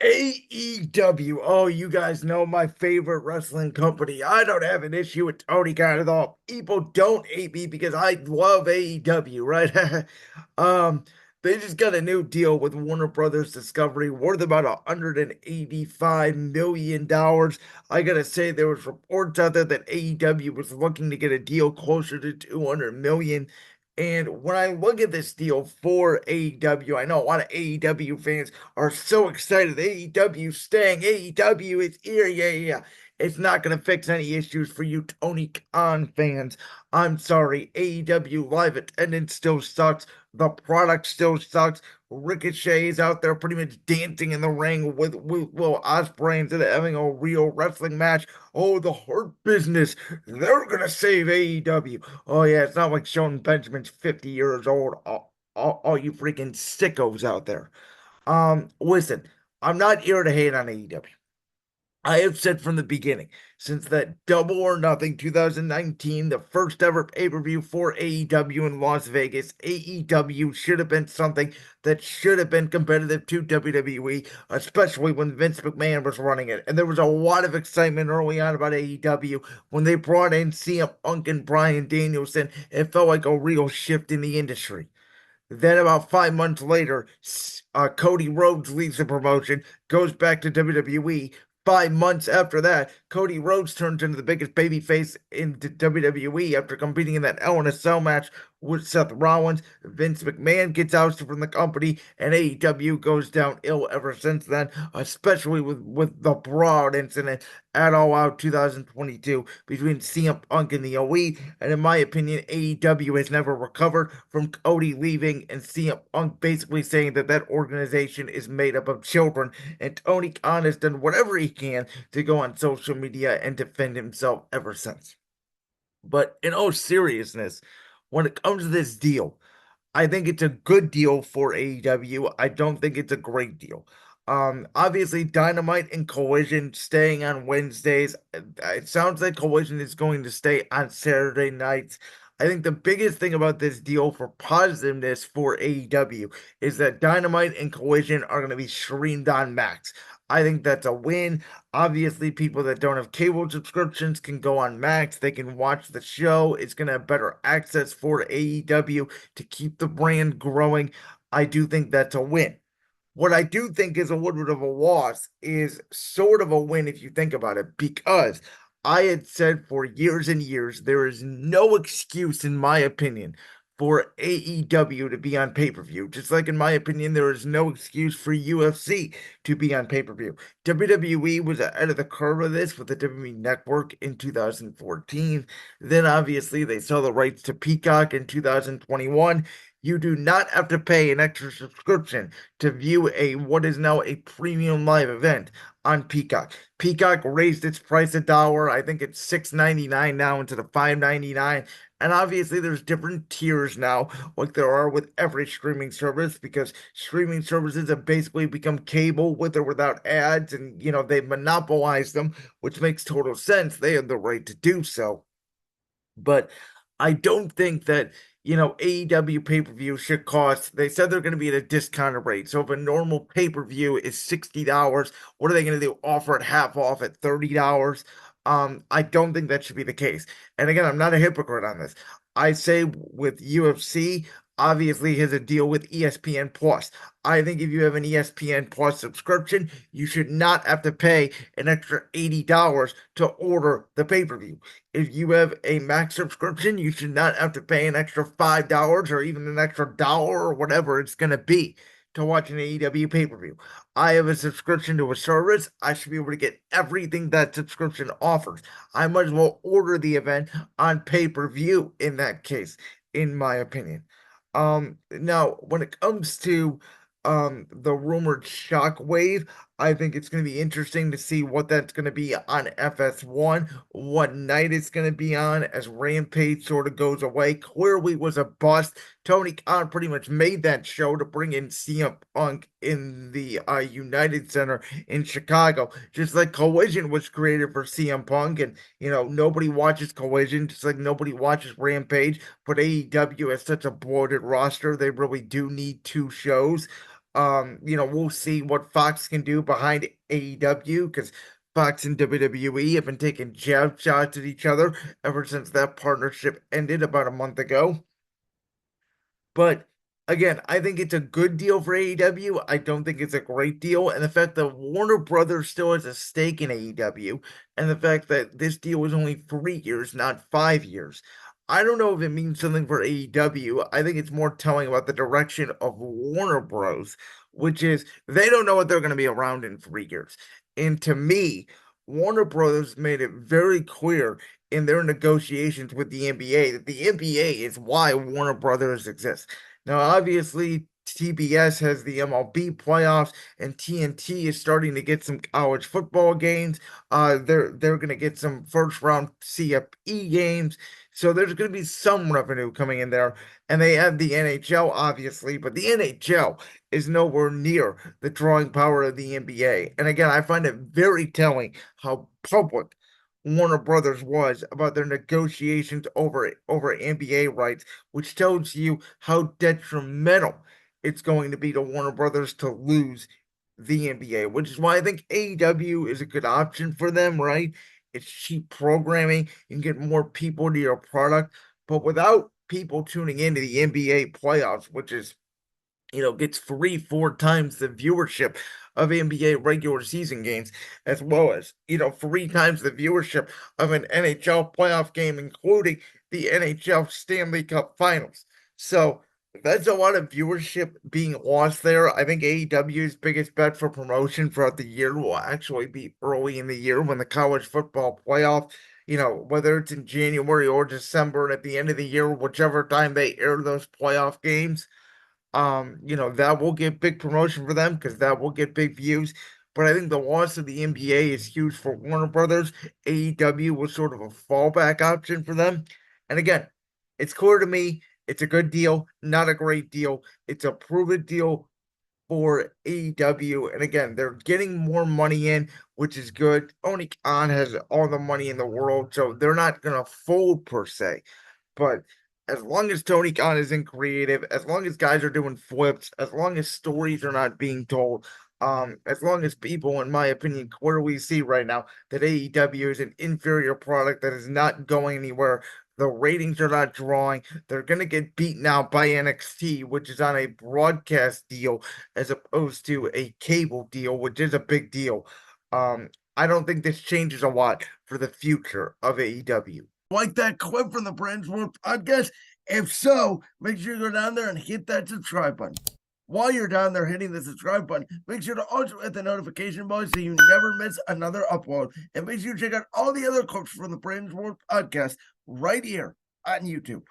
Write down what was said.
AEW. Oh, you guys know my favorite wrestling company. I don't have an issue with Tony Khan at all. People don't hate me because I love AEW, right? um, they just got a new deal with Warner Brothers Discovery worth about $185 million. I gotta say, there was reports out there that AEW was looking to get a deal closer to 200 million. And when I look at this deal for AEW, I know a lot of AEW fans are so excited. AEW staying, AEW is here. Yeah, yeah, yeah. It's not going to fix any issues for you Tony Khan fans. I'm sorry. AEW live attendance still sucks. The product still sucks. Ricochet is out there pretty much dancing in the ring with Will Ospreay instead of having a real wrestling match. Oh, the Hurt Business. They're going to save AEW. Oh, yeah, it's not like Sean Benjamin's 50 years old. All you freaking sickos out there. Listen, I'm not here to hate on AEW. I have said from the beginning, since that Double or Nothing 2019, the first ever pay-per-view for AEW in Las Vegas, AEW should have been something that should have been competitive to WWE, especially when Vince McMahon was running it. And there was a lot of excitement early on about AEW when they brought in CM Punk and Bryan Danielson. It felt like a real shift in the industry. Then about 5 months later, Cody Rhodes leaves the promotion, goes back to WWE. 5 months after that, Cody Rhodes turns into the biggest babyface in WWE after competing in that Hell in a Cell match with Seth Rollins. Vince McMahon gets ousted from the company, and AEW goes downhill ever since then, especially with the Broad incident at All Out 2022 between CM Punk and the Elite. And in my opinion, AEW has never recovered from Cody leaving and CM Punk basically saying that that organization is made up of children. And Tony Khan has done whatever he can to go on social media and defend himself ever since. But in all seriousness, when it comes to this deal, I think it's a good deal for AEW. I don't think it's a great deal. Obviously, Dynamite and Collision staying on Wednesdays. It sounds like Collision is going to stay on Saturday nights. I think the biggest thing about this deal for positiveness for AEW is that Dynamite and Collision are going to be streamed on Max. I think that's a win. Obviously, people that don't have cable subscriptions can go on Max. They can watch the show. It's going to have better access for AEW to keep the brand growing. I do think that's a win. What I do think is a little bit of a loss is sort of a win if you think about it, because I had said for years and years there is no excuse, in my opinion, for AEW to be on pay-per-view. Just like in my opinion, there is no excuse for UFC to be on pay-per-view. WWE was ahead of the curve of this with the WWE Network in 2014. Then obviously they sell the rights to Peacock in 2021. You do not have to pay an extra subscription to view a what is now a premium live event on Peacock. Peacock raised its price $1. I think it's $6.99 now instead of $5.99. And obviously there's different tiers now, like there are with every streaming service, because streaming services have basically become cable with or without ads, and they monopolize them, which makes total sense. They have the right to do so. But I don't think that, AEW pay-per-view should cost. They said they're going to be at a discounted rate. So if a normal pay-per-view is $60, what are they going to do? Offer it half off at $30? I don't think that should be the case. And again, I'm not a hypocrite on this. I say with UFC, obviously has a deal with ESPN Plus. I think if you have an ESPN Plus subscription, you should not have to pay an extra $80 to order the pay-per-view. If you have a Max subscription, you should not have to pay an extra $5 or even an extra dollar or whatever it's going to be to watch an AEW pay-per-view. I have a subscription to a service. I should be able to get everything that subscription offers. I might as well order the event on pay-per-view in that case, in my opinion. Now when it comes to the rumored Shockwave, I think it's going to be interesting to see what that's going to be on FS1, what night it's going to be on as Rampage sort of goes away. Clearly was a bust. Tony Khan pretty much made that show to bring in CM Punk in the United Center in Chicago, just like Collision was created for CM Punk, and nobody watches Collision, just like nobody watches Rampage. But AEW has such a bloated roster, they really do need two shows. We'll see what Fox can do behind AEW because Fox and WWE have been taking jab shots at each other ever since that partnership ended about a month ago. But again, I think it's a good deal for AEW. I don't think it's a great deal. And the fact that Warner Brothers still has a stake in AEW, and the fact that this deal was only 3 years, not 5 years. I don't know if it means something for AEW. I think it's more telling about the direction of Warner Bros., which is they don't know what they're going to be around in 3 years. And to me, Warner Brothers made it very clear in their negotiations with the NBA that the NBA is why Warner Brothers exists. Now, obviously, TBS has the MLB playoffs, and TNT is starting to get some college football games. They're going to get some first round CFE games, so there's going to be some revenue coming in there. And they have the NHL, obviously, but the NHL is nowhere near the drawing power of the NBA. And again, I find it very telling how public Warner Brothers was about their negotiations over NBA rights, which tells you how detrimental it's going to be to Warner Brothers to lose the NBA, which is why I think AEW is a good option for them, right? It's cheap programming, you can get more people to your product, but without people tuning into the NBA playoffs, which is gets 3, 4 times the viewership of NBA regular season games, as well as, 3 times the viewership of an NHL playoff game, including the NHL Stanley Cup Finals. So that's a lot of viewership being lost there. I think AEW's biggest bet for promotion throughout the year will actually be early in the year when the college football playoff, whether it's in January or December, and at the end of the year, whichever time they air those playoff games that will get big promotion for them because that will get big views. But I think the loss of the NBA is huge for Warner Brothers. AEW was sort of a fallback option for them. And again, it's clear to me it's a good deal, not a great deal. It's a proven deal for AEW. And again, they're getting more money in, which is good. Tony Khan has all the money in the world, so they're not going to fold per se. But as long as Tony Khan isn't creative, as long as guys are doing flips, as long as stories are not being told, as long as people, in my opinion, clearly see right now that AEW is an inferior product that is not going anywhere. The ratings are not drawing. They're going to get beaten out by NXT, which is on a broadcast deal as opposed to a cable deal, which is a big deal. I don't think this changes a lot for the future of AEW. Like that clip from the Brands World podcast? If so, make sure you go down there and hit that subscribe button. While you're down there hitting the subscribe button, make sure to also hit the notification bell so you never miss another upload. And make sure you check out all the other clips from the Brands World podcast right here on YouTube.